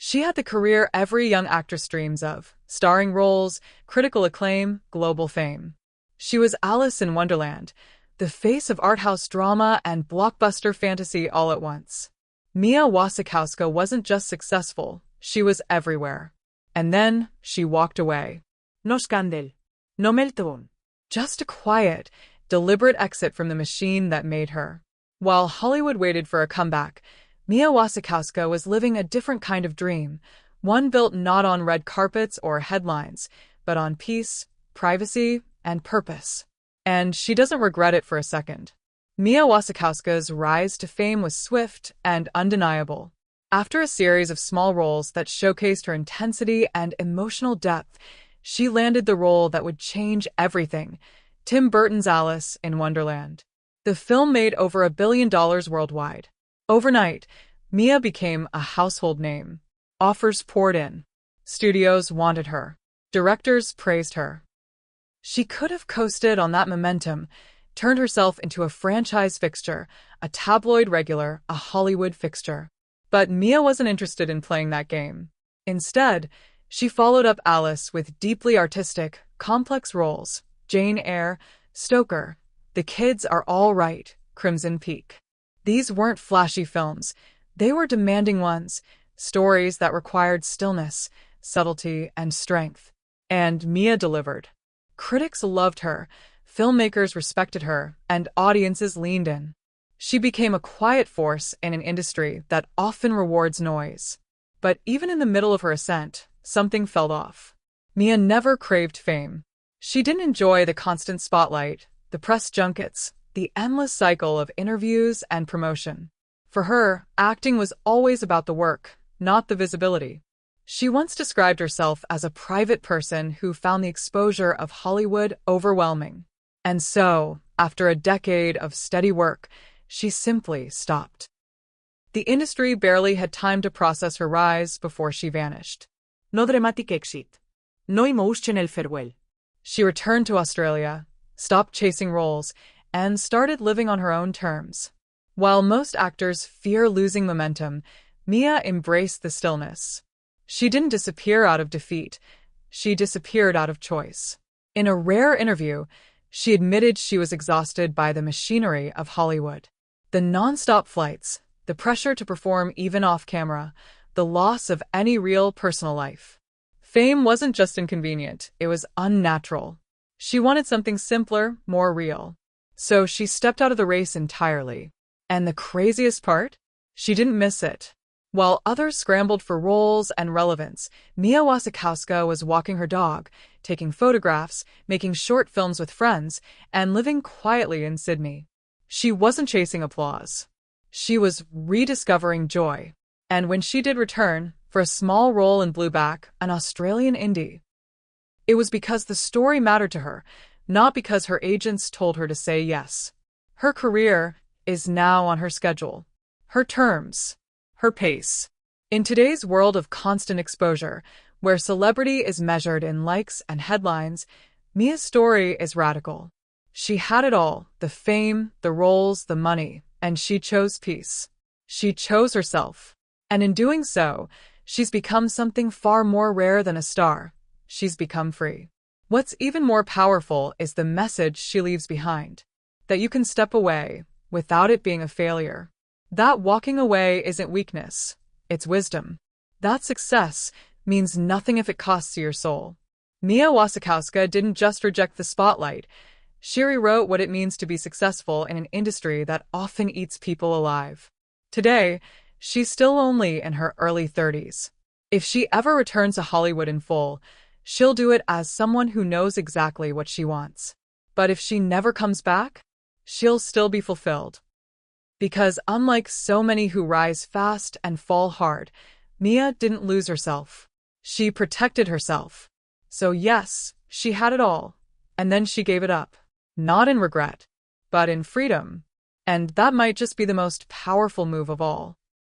She had the career every young actress dreams of, starring roles, critical acclaim, global fame. She was Alice in Wonderland, the face of art house drama and blockbuster fantasy all at once. Mia Wasikowska wasn't just successful, she was everywhere. And then she walked away. No scandal. No meltdown. Just a quiet, deliberate exit from the machine that made her. While Hollywood waited for a comeback, Mia Wasikowska was living a different kind of dream, one built not on red carpets or headlines, but on peace, privacy, and purpose. And she doesn't regret it for a second. Mia Wasikowska's rise to fame was swift and undeniable. After a series of small roles that showcased her intensity and emotional depth, she landed the role that would change everything, Tim Burton's Alice in Wonderland. The film made over $1 billion worldwide. Overnight, Mia became a household name. Offers poured in. Studios wanted her. Directors praised her. She could have coasted on that momentum, turned herself into a franchise fixture, a tabloid regular, a Hollywood fixture. But Mia wasn't interested in playing that game. Instead, she followed up Alice with deeply artistic, complex roles: Jane Eyre, Stoker, The Kids Are All Right, Crimson Peak. These weren't flashy films. They were demanding ones, stories that required stillness, subtlety, and strength. And Mia delivered. Critics loved her, filmmakers respected her, and audiences leaned in. She became a quiet force in an industry that often rewards noise. But even in the middle of her ascent, something fell off. Mia never craved fame. She didn't enjoy the constant spotlight, the press junkets, the endless cycle of interviews and promotion. For her, acting was always about the work, not the visibility. She once described herself as a private person who found the exposure of Hollywood overwhelming. And so, after a decade of steady work, she simply stopped. The industry barely had time to process her rise before she vanished. No dramatic exit. No emotional farewell. She returned to Australia, stopped chasing roles, and started living on her own terms. While most actors fear losing momentum, Mia embraced the stillness. She didn't disappear out of defeat. She disappeared out of choice. In a rare interview, she admitted she was exhausted by the machinery of Hollywood. The non-stop flights, the pressure to perform even off-camera, the loss of any real personal life. Fame wasn't just inconvenient, it was unnatural. She wanted something simpler, more real. So she stepped out of the race entirely. And the craziest part? She didn't miss it. While others scrambled for roles and relevance, Mia Wasikowska was walking her dog, taking photographs, making short films with friends, and living quietly in Sydney. She wasn't chasing applause. She was rediscovering joy. And when she did return, for a small role in Blueback, an Australian indie, it was because the story mattered to her, not because her agents told her to say yes. Her career is now on her schedule, her terms, her pace. In today's world of constant exposure, where celebrity is measured in likes and headlines, Mia's story is radical. She had it all, the fame, the roles, the money, and she chose peace. She chose herself. And in doing so, she's become something far more rare than a star. She's become free. What's even more powerful is the message she leaves behind. That you can step away without it being a failure. That walking away isn't weakness, it's wisdom. That success means nothing if it costs you your soul. Mia Wasikowska didn't just reject the spotlight. She rewrote what it means to be successful in an industry that often eats people alive. Today, she's still only in her early 30s. If she ever returns to Hollywood in full, she'll do it as someone who knows exactly what she wants. But if she never comes back, she'll still be fulfilled. Because unlike so many who rise fast and fall hard, Mia didn't lose herself. She protected herself. So yes, she had it all, and then she gave it up. Not in regret, but in freedom. And that might just be the most powerful move of all.